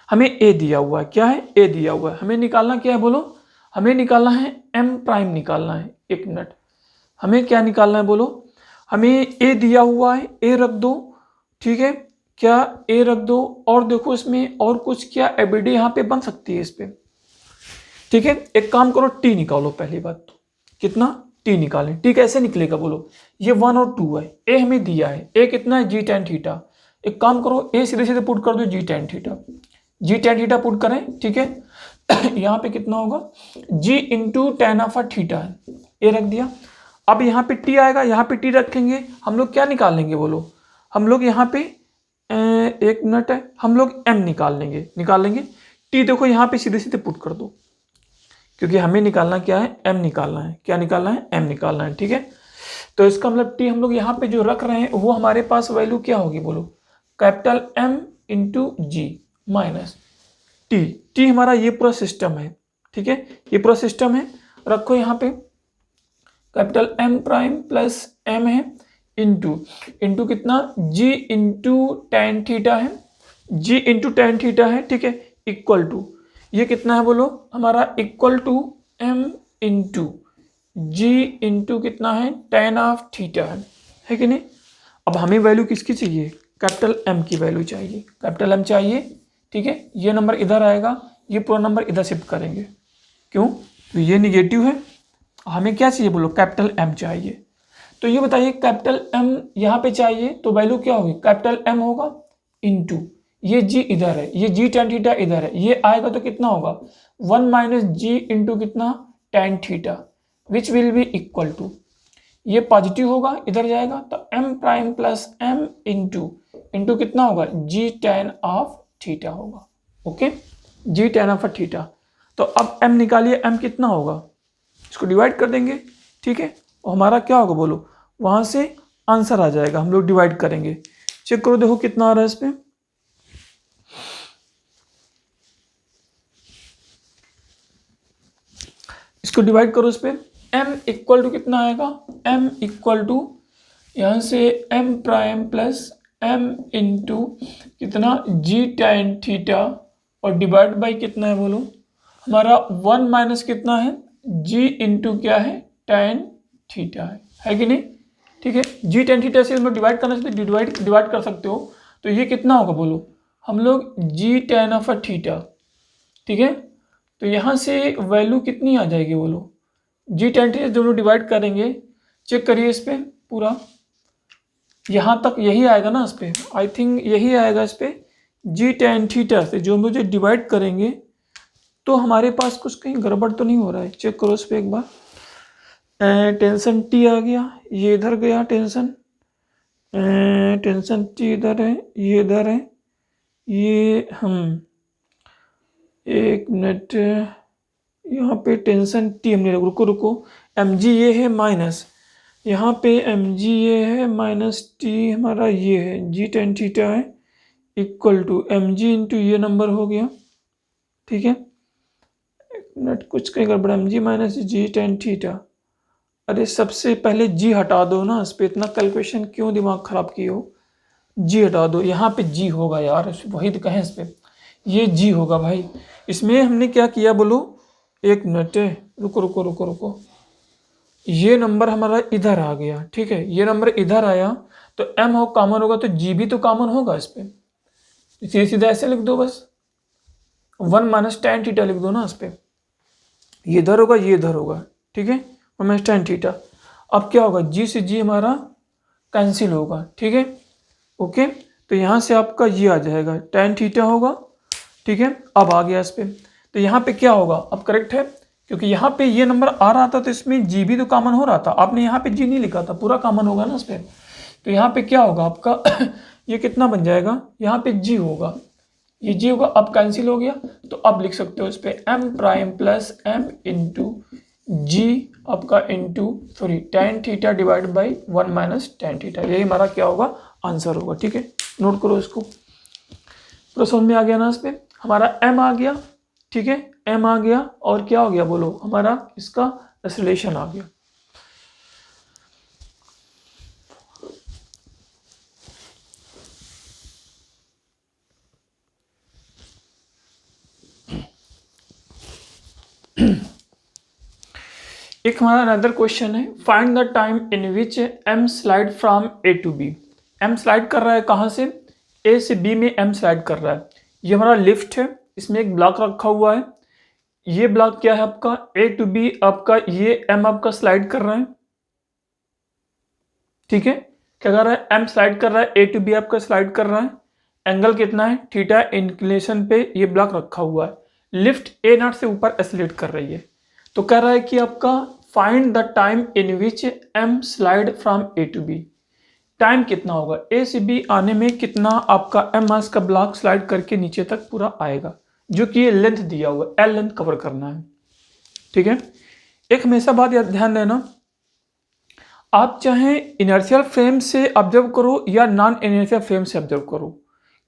हमें ए दिया हुआ है, क्या है, ए दिया हुआ है, हमें निकालना क्या है बोलो, हमें निकालना है एम प्राइम निकालना है, एक मिनट, हमें क्या निकालना है बोलो, हमें ए दिया हुआ है, ए रख दो, ठीक है, क्या ए रख दो, और देखो इसमें और कुछ क्या एबिलिटी यहाँ पे बन सकती है इस पे, ठीक है। एक काम करो, टी निकालो, पहली बात तो कितना, टी निकालें, टी कैसे निकलेगा बोलो, ये 1 और 2 है, ए हमें दिया है, ए कितना है, जी tan थीटा, एक काम करो ए सीधे सीधे पुट कर दो जी tan थीटा, जी tan थीटा पुट करें, ठीक है। यहाँ पे कितना होगा, जी इंटू टेन ऑफ थीटा है, ए रख दिया। अब यहाँ पे टी आएगा, यहाँ पे टी रखेंगे, हम लोग क्या निकालेंगे बोलो, हम लोग यहाँ पे एक मिनट है, हम लोग एम निकाल लेंगे, टी देखो यहाँ पे सीधे सीधे पुट कर दो, क्योंकि हमें निकालना क्या है, एम निकालना है, क्या निकालना है, एम निकालना है, ठीक है। तो इसका मतलब टी हम लोग यहाँ पे जो रख रहे हैं वो हमारे पास वैल्यू क्या होगी बोलो, कैपिटल एम इंटू जी माइनस टी, टी हमारा ये पूरा सिस्टम है, ठीक है, ये पूरा सिस्टम है, रखो यहाँ पे capital M prime plus M है इंटू इंटू कितना, जी इंटू tan थीटा है, जी इंटू tan थीटा है, ठीक है, इक्वल टू ये कितना है बोलो, हमारा equal to M into G into कितना है, tan ऑफ थीटा है कि नहीं। अब हमें वैल्यू किसकी चाहिए, कैपिटल एम की वैल्यू चाहिए, कैपिटल एम चाहिए, ठीक है। ये नंबर इधर आएगा, ये पूरा नंबर इधर शिफ्ट करेंगे, क्यों, तो ये निगेटिव है, हमें क्या चाहिए बोलो, कैपिटल एम चाहिए। तो ये बताइए कैपिटल एम यहाँ पे चाहिए, तो वैल्यू क्या होगी, कैपिटल एम होगा इंटू ये जी इधर है, ये जी tan थीटा इधर है, ये आएगा तो कितना होगा, 1 माइनस जी इंटू कितना tan theta, which will be equal to, ये पॉजिटिव होगा इधर जाएगा, तो M prime plus M into कितना होगा, जी tan ऑफ थीटा होगा, okay, G tan of theta. तो अब m निकालिए, m कितना होगा, इसको डिवाइड कर देंगे, ठीक है, और हमारा क्या होगा बोलो, वहां से आंसर आ जाएगा, हम लोग डिवाइड करेंगे, चेक करो देखो कितना आ रहा है इस पे, इसको डिवाइड करो इस पे, m इक्वल टू कितना आएगा, m इक्वल टू यहाँ से m prime plus m into कितना जी tan थीटा और डिवाइड बाई कितना है बोलो, हमारा 1 माइनस कितना है, g इंटू क्या है, tan थीटा है कि नहीं, ठीक है। जी tan थीटा से हम लोग डिवाइड करना चाहिए, डिवाइड कर सकते हो, तो ये कितना होगा बोलो, हम लोग जी tan ऑफ थीटा, ठीक है, तो यहाँ से वैल्यू कितनी आ जाएगी बोलो, जी tan थीटा जो लोग डिवाइड करेंगे, चेक करिए इस पे पूरा, यहाँ तक यही आएगा ना इस पे, आई थिंक यही आएगा इस पे, जी tan थीटा से जो मुझे डिवाइड करेंगे, तो हमारे पास कुछ कहीं गड़बड़ तो नहीं हो रहा है, चेक करो इस पे एक बार, टेंशन टी आ गया, ये इधर गया टेंशन टी इधर है, ये इधर है, ये हम एक मिनट, यहाँ पे टेंशन टी हमने रुको एम जी ये है माइनस, यहाँ पे एम जी ये है माइनस टी हमारा ये है, जी tan थीटा है equal to M G into ये नंबर हो गया, ठीक है, एक मिनट कुछ कहीं गड़बड़, M G minus G tan theta, अरे सबसे पहले जी हटा दो ना, इस पर इतना कैलकुलेशन क्यों दिमाग खराब की हो, जी हटा दो, यहाँ पे जी होगा यार, वही तो कहें इस पर, ये जी होगा भाई, इसमें हमने क्या किया बोलो, एक मिनट रुको, ये नंबर हमारा इधर आ गया, ठीक है, ये नंबर इधर आया तो m हो कॉमन होगा तो g भी तो कॉमन होगा इस पे, सीधे सीधा ऐसे लिख दो बस, 1 माइनस टेन थीटा लिख दो ना इस पे, ये इधर होगा ये इधर होगा, ठीक है, 1 माइनस टेन थीटा। अब क्या होगा, g से g हमारा कैंसिल होगा, ठीक है, ओके, तो यहाँ से आपका ये आ जाएगा टेन थीटा होगा, ठीक है। अब आ गया इस पे, तो यहाँ पे क्या होगा, अब करेक्ट है क्योंकि यहाँ पे ये नंबर आ रहा था तो इसमें जी भी तो कॉमन हो रहा था, आपने यहाँ पे जी नहीं लिखा था, पूरा कॉमन होगा ना इस पे, तो यहाँ पे क्या होगा आपका ये कितना बन जाएगा, यहाँ पे जी होगा, ये जी होगा, अब कैंसिल हो गया, तो अब लिख सकते हो इस पे M prime plus M into G आपका into sorry tan theta divide by 1 minus tan theta, यही हमारा क्या होगा आंसर होगा, ठीक है, नोट करो इसको। पूरा समझ में आ गया ना, इस पे हमारा m आ गया, ठीक है, m आ गया और क्या हो गया बोलो, हमारा इसका एक्सेलरेशन आ गया। एक हमारा अनदर क्वेश्चन है, find the time in which m slide from a to b। m slide कर रहा है कहाँ से, a से b में m स्लाइड कर रहा है, ये हमारा लिफ्ट है, इसमें एक ब्लॉक रखा हुआ है, ये ब्लॉक क्या है आपका a टू b, आपका ये m आपका स्लाइड कर रहा है, ठीक है, क्या कर रहा है m स्लाइड कर रहा है, a टू b आपका स्लाइड कर रहा है, एंगल कितना है थीटा, इंक्लिनेशन पे ये ब्लॉक रखा हुआ है, लिफ्ट a नॉट से ऊपर एक्सेलरेट कर रही है, तो कह रहा है कि आपका find the time in which m slide from a to b, time कितना होगा a से b आने में, कितना आपका m मास का ब्लॉक स्लाइड करके नीचे तक पूरा आएगा, जो कि ये लेंथ दिया हुआ है, l लेंथ कवर करना है, ठीक है। एक हमेशा बात याद ध्यान देना, आप चाहे इनर्शियल फ्रेम से ऑब्जर्व करो या नॉन इनर्शियल फ्रेम से ऑब्जर्व करो,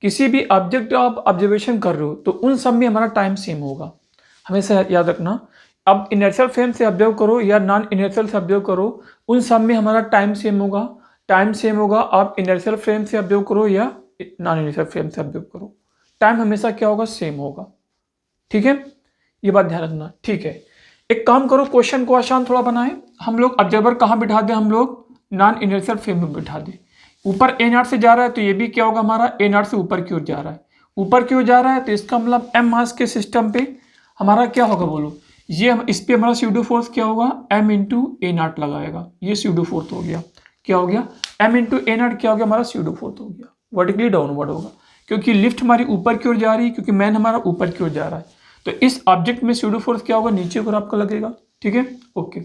किसी भी ऑब्जेक्ट आप ऑब्जर्वेशन कर रहे हो तो उन सब में हमारा टाइम सेम होगा, हमेशा याद रखना। अब इनर्शियल फ्रेम से ऑब्जर्व करो या नॉन इनर्शियल से ऑब्जर्व करो, उन सब में हमारा टाइम सेम होगा, टाइम सेम होगा, आप इनर्शियल फ्रेम से ऑब्जर्व करो या नॉन इनर्शियल फ्रेम से ऑब्जर्व करो, टाइम हमेशा क्या होगा सेम होगा, ठीक है, ये बात ध्यान रखना, ठीक है। एक काम करो, क्वेश्चन को आसान थोड़ा बनाएं, हम लोग ऑब्जर्वर कहाँ बिठा दें, हम लोग नॉन इनर्शियल फ्रेम में बिठा दें, ऊपर ए नॉट से जा रहा है तो ये भी क्या होगा हमारा ए नॉट से ऊपर की ओर जा रहा है, ऊपर की ओर जा रहा है तो इसका मतलब एम मास के सिस्टम पे हमारा क्या होगा बोलो, ये इस पे हमारा स्यूडो फोर्स क्या होगा एम इंटू ए नॉट लगाएगा, ये स्यूडो फोर्स हो गया, क्या हो गया एम इंटू ए नॉट क्या हो गया हमारा स्यूडो फोर्स हो गया, वर्टिकली डाउनवर्ड होगा क्योंकि लिफ्ट हमारी ऊपर की ओर जा रही है, क्योंकि मैन हमारा ऊपर की ओर जा रहा है, तो इस ऑब्जेक्ट में स्यूडो फोर्स क्या होगा नीचे की ओर आपका लगेगा, ठीक है, ओके।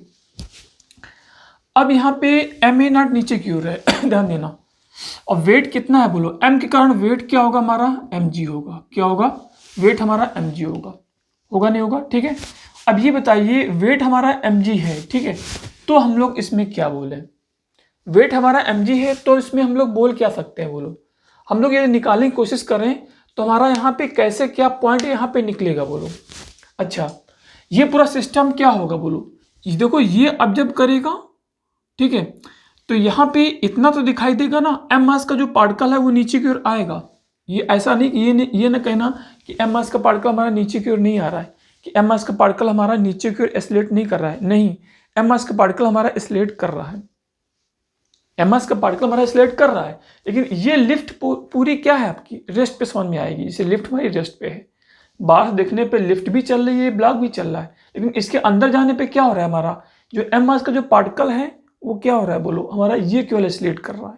अब यहाँ पे एम ए नॉट नीचे की ओर है ध्यान देना, और वेट कितना है बोलो, एम के कारण वेट क्या होगा हमारा एम जी होगा, क्या होगा वेट हमारा एम जी होगा, होगा नहीं होगा, ठीक है। अब ये बताइए वेट हमारा एम जी है, ठीक है, तो हम लोग इसमें क्या बोले, वेट हमारा एम जी है तो इसमें हम लोग बोल क्या सकते हैं बोलो, हम लोग ये निकालने की कोशिश करें तो हमारा यहाँ पे कैसे क्या पॉइंट यहाँ पे निकलेगा बोलो, अच्छा ये पूरा सिस्टम क्या होगा बोलो, ये देखो ये ऑब्जर्व करेगा, ठीक है, तो यहाँ पे इतना तो दिखाई देगा ना, एम मास का जो पार्टिकल है वो नीचे की ओर आएगा, ये ऐसा नहीं कि ये ना कहना कि एम मास का पार्टिकल हमारा नीचे की ओर नहीं आ रहा है, कि एम मास का पार्टिकल हमारा नीचे की ओर एक्सेलरेट नहीं कर रहा है, नहीं, एम मास का पार्टिकल हमारा एक्सेलरेट कर रहा है, एम मास का पार्टिकल हमारा एक्सेलरेट कर रहा है, लेकिन ये लिफ्ट पूरी क्या है आपकी रेस्ट पे समझ में आएगी, इसे लिफ्ट हमारी रेस्ट पे है, बाहर देखने पे लिफ्ट भी चल रही है, ब्लॉक भी चल रहा है, लेकिन इसके अंदर जाने पे क्या हो रहा है हमारा जो एम मास का जो पार्टिकल है वो क्या हो रहा है बोलो, हमारा ये केवल एक्सेलरेट कर रहा है,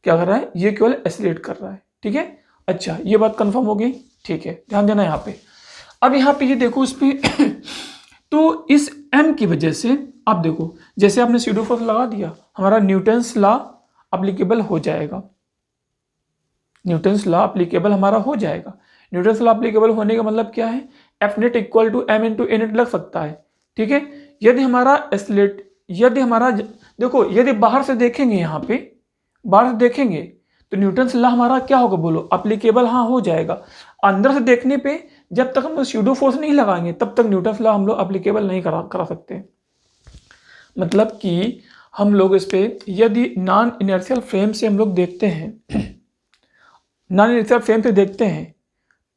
क्या कर रहा है ये केवल एक्सेलरेट कर रहा है, ठीक है, अच्छा ये बात कंफर्म हो गई, ठीक है, ध्यान देना यहाँ पे। अब यहाँ पे ये देखो उस पे तो इस m की वजह से आप देखो जैसे आपने स्यूडो फोर्स लगा दिया, हमारा न्यूटन्स लॉ अप्लीकेबल हो जाएगा, न्यूटन्स लॉ अप्लीकेबल हमारा हो जाएगा, न्यूटन्स लॉ अप्लीकेबल होने का मतलब क्या है, F net equal to M into A net लग सकता है, ठीक है। यदि हमारा एक्सेलरेट, यदि हमारा देखो यदि बाहर से देखेंगे, यहाँ पे बाहर से देखेंगे तो न्यूटन्स लॉ हमारा क्या होगा बोलो अप्लीकेबल, हाँ हो जाएगा, अंदर से देखने पे जब तक हम लोग स्यूडो फोर्स नहीं लगाएंगे तब तक न्यूटन्स लॉ हम लोग अप्लीकेबल नहीं करा सकते, मतलब कि हम लोग इस पे यदि नॉन इनर्शियल फ्रेम से हम लोग देखते हैं, नॉन इनर्शियल फ्रेम से देखते हैं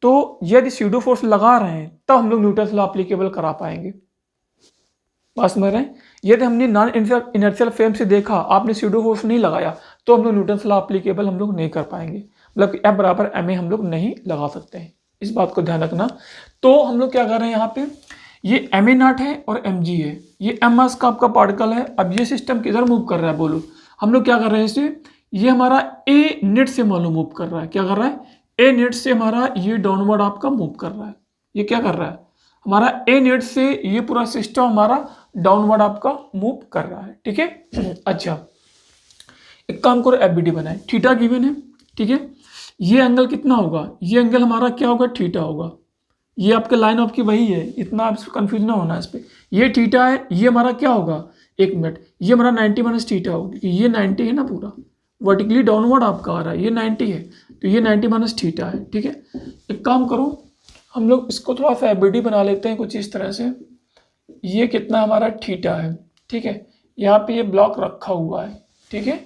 तो यदि स्यूडो फोर्स लगा रहे हैं तब हम लोग न्यूटन्स लॉ अप्लीकेबल करा पाएंगे, बात समझ रहे हैं। यदि हमने नॉन इनर्शियल फ्रेम से देखा, आपने स्यूडो फोर्स नहीं लगाया, तो हम लोग न्यूटन्स लॉ एप्लीकेबल हम लोग नहीं कर पाएंगे, मतलब F बराबर ma हम लोग नहीं लगा सकते हैं, इस बात को ध्यान रखना। तो हम लोग क्या कर रहे हैं यहाँ पे, ये ma नॉट है और mg है, ये m मास का आपका पार्टिकल है। अब ये सिस्टम किधर मूव कर रहा है बोलो, हम लोग क्या कर रहे हैं इसे, ये हमारा a नेट से मालूम मूव कर रहा है, क्या कर रहा है, a नेट से हमारा ये डाउनवर्ड आपका मूव कर रहा है। ये क्या कर रहा है, हमारा a नेट से ये पूरा सिस्टम हमारा डाउनवर्ड आपका मूव कर रहा है, ठीक है। अच्छा, एक काम करो, एफबीडी बनाए, थीटा गिवन है, ठीक है। ये एंगल कितना होगा, ये एंगल हमारा क्या होगा, थीटा होगा। ये आपके लाइन ऑफ की वही है, इतना आप कंफ्यूज ना होना इस पर। ये थीटा है, ये हमारा क्या होगा, एक मिनट, ये हमारा 90 माइनस थीटा होगा, क्योंकि ये 90 है ना, पूरा वर्टिकली डाउनवर्ड आपका आ रहा है, ये 90 है, तो ये 90 माइनस थीटा है, ठीक है। एक काम करो, हम लोग इसको थोड़ा सा एफबीडी बना लेते हैं कुछ इस तरह से। ये कितना हमारा थीटा है, ठीक है। यहाँ पे ये ब्लॉक रखा हुआ है, ठीक है,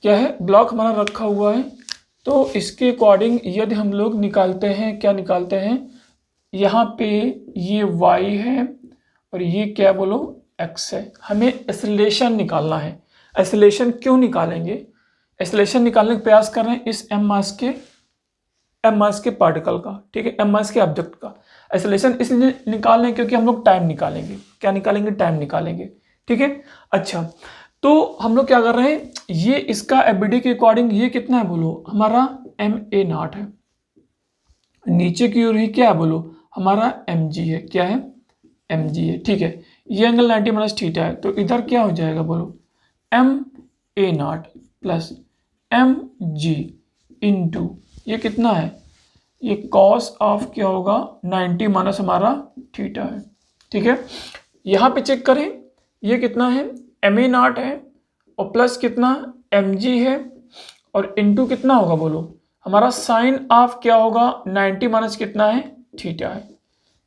क्या है, ब्लॉक हमारा रखा हुआ है। तो इसके अकॉर्डिंग यदि हम लोग निकालते हैं, क्या निकालते हैं, यहाँ पे ये y है और ये क्या बोलो x है। हमें एक्सेलरेशन निकालना है। एक्सेलरेशन क्यों निकालेंगे, एक्सेलरेशन निकालने का प्रयास कर रहे हैं इस m मास के पार्टिकल का, ठीक है, m मास के ऑब्जेक्ट का। एक्सेलरेशन इसलिए निकाल रहे हैं क्योंकि हम लोग टाइम निकालेंगे, क्या निकालेंगे, टाइम निकालेंगे, ठीक है। अच्छा, तो हम लोग क्या कर रहे हैं, ये इसका एफबीडी के अकॉर्डिंग ये कितना है बोलो, हमारा ma नॉट है, नीचे की ओर ही क्या है बोलो, हमारा mg है, क्या है, mg है, ठीक है। ये एंगल 90 माइनस थीटा है, तो इधर क्या हो जाएगा बोलो, ma not plus mg into ये कितना है, ये कॉस ऑफ क्या होगा 90 माइनस हमारा थीटा है, ठीक है। यहाँ पे चेक करें, ये कितना है, ma नॉट है और प्लस कितना mg है और इंटू कितना होगा बोलो, हमारा साइन ऑफ क्या होगा 90 माइनस कितना है, थीटा है,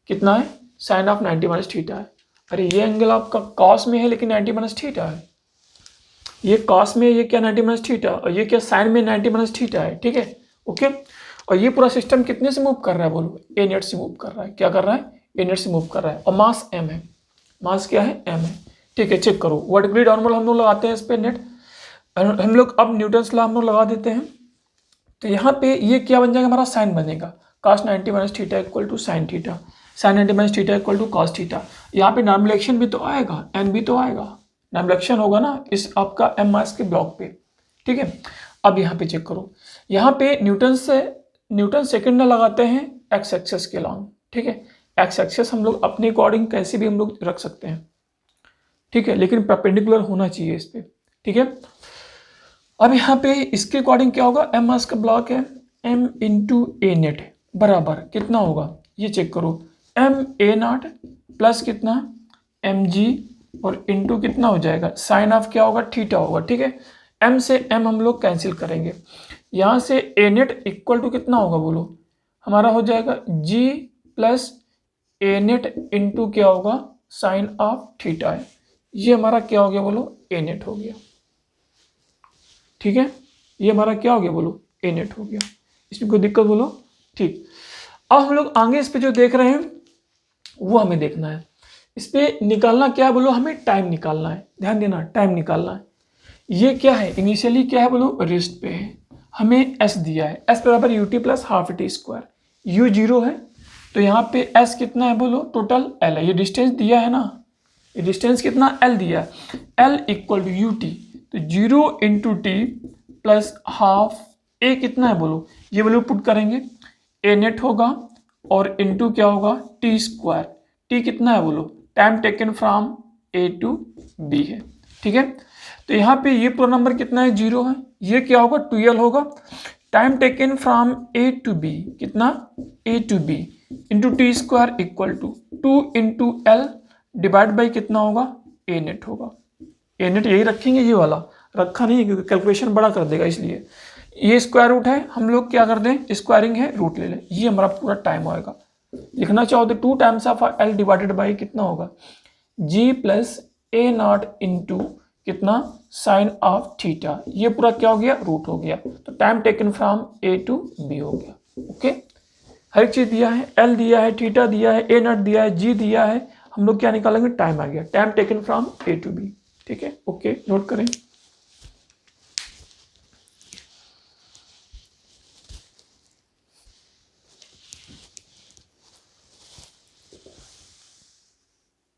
कितना है, साइन ऑफ 90 माइनस थीटा है। अरे ये एंगल आपका कॉस में है लेकिन 90 माइनस थीटा है, ये कॉस में, ये क्या 90 माइनस थीटा, और ये क्या साइन में 90 माइनस थीटा है, ठीक है, ओके। और ये पूरा सिस्टम कितने से मूव कर रहा है बोलो, ए नेट से मूव कर रहा है, क्या कर रहा है, ए नेट से मूव कर रहा है, और मास m है, मास क्या है, m है, ठीक है। चेक करो, वर्टिकली डाउनवर्ड हम लोग लगाते हैं इस पे नेट, हम लोग अब न्यूटन्स लॉ हम लोग लगा देते हैं। तो यहाँ पे ये क्या बन जाएगा, हमारा साइन बनेगा, cos 90 minus theta equal to sine theta, sine 90 minus theta equal to cos theta. यहाँ पे नॉर्मलाइजेशन भी तो आएगा, एन भी तो आएगा, नॉर्मलाइजेशन होगा ना इस आपका m मास के ब्लॉक पे, ठीक है। अब यहाँ पे चेक करो, यहाँ पे न्यूटन सेकेंड में लगाते हैं एक्स एक्सेस के लॉन्ग, ठीक है। एक्स एक्सेस हम लोग अपने अकॉर्डिंग कैसे भी हम लोग रख सकते हैं, ठीक है, लेकिन परपेंडिकुलर होना चाहिए इस पे, ठीक है। अब यहाँ पे इसके अकॉर्डिंग क्या होगा, m मास का ब्लॉक है, m इंटू ए नेट बराबर कितना होगा, ये चेक करो, ma नॉट प्लस कितना mg और इंटू कितना हो जाएगा, साइन ऑफ क्या होगा, थीटा होगा, ठीक है। m से m हम लोग कैंसिल करेंगे, यहाँ से a नेट इक्वल टू कितना होगा बोलो, हमारा हो जाएगा g plus a net into क्या होगा, साइन ऑफ थीटा है, ये हमारा क्या हो गया बोलो, a नेट हो गया, ठीक है। ये हमारा क्या हो गया बोलो, ए नेट हो गया, इसमें कोई दिक्कत बोलो, ठीक। अब हम लोग आगे इस पे जो देख रहे हैं वो हमें देखना है, इस पे निकालना क्या है बोलो, हमें टाइम निकालना है, ध्यान देना, टाइम निकालना है। ये क्या है, इनिशियली क्या है बोलो, रेस्ट पे है, हमें s दिया है, s बराबर U T plus half T square, u 0 है, तो यहाँ पे s कितना है बोलो, टोटल l है, ये डिस्टेंस दिया है ना, ये डिस्टेंस कितना l दिया है, l equal to U T, तो 0 into T plus half A कितना है बोलो, ये वैल्यू पुट करेंगे, ए नेट होगा और इंटू क्या होगा, टी स्क्वायर, टी कितना है बोलो, time taken from A to B है, ठीक है। तो यहाँ पे ये पूरा नंबर कितना है, 0 है, ये क्या होगा, 2l होगा, time taken from A to B कितना, A to B into T square equal to 2 into L divide by कितना होगा, ए नेट होगा, ए नेट यही रखेंगे, ये वाला रखा नहीं है क्योंकि कैलकुलेशन बड़ा कर देगा, इसलिए ये स्क्वायर रूट है, हम लोग क्या कर दें, स्क्वायरिंग है, रूट ले लें, ये हमारा पूरा टाइम आएगा। लिखना चाहो तो 2 times of L divided by कितना होगा, G plus A not into कितना, साइन ऑफ थीटा, ये पूरा क्या हो गया, रूट हो गया, तो time taken from A to B हो गया, ओके। हर एक चीज दिया है, एल दिया है, थीटा दिया है, ए नॉट दिया है, जी दिया है, हम लोग क्या निकालेंगे, टाइम आ गया, time taken from A to B. ठीक है, ओके, नोट करें।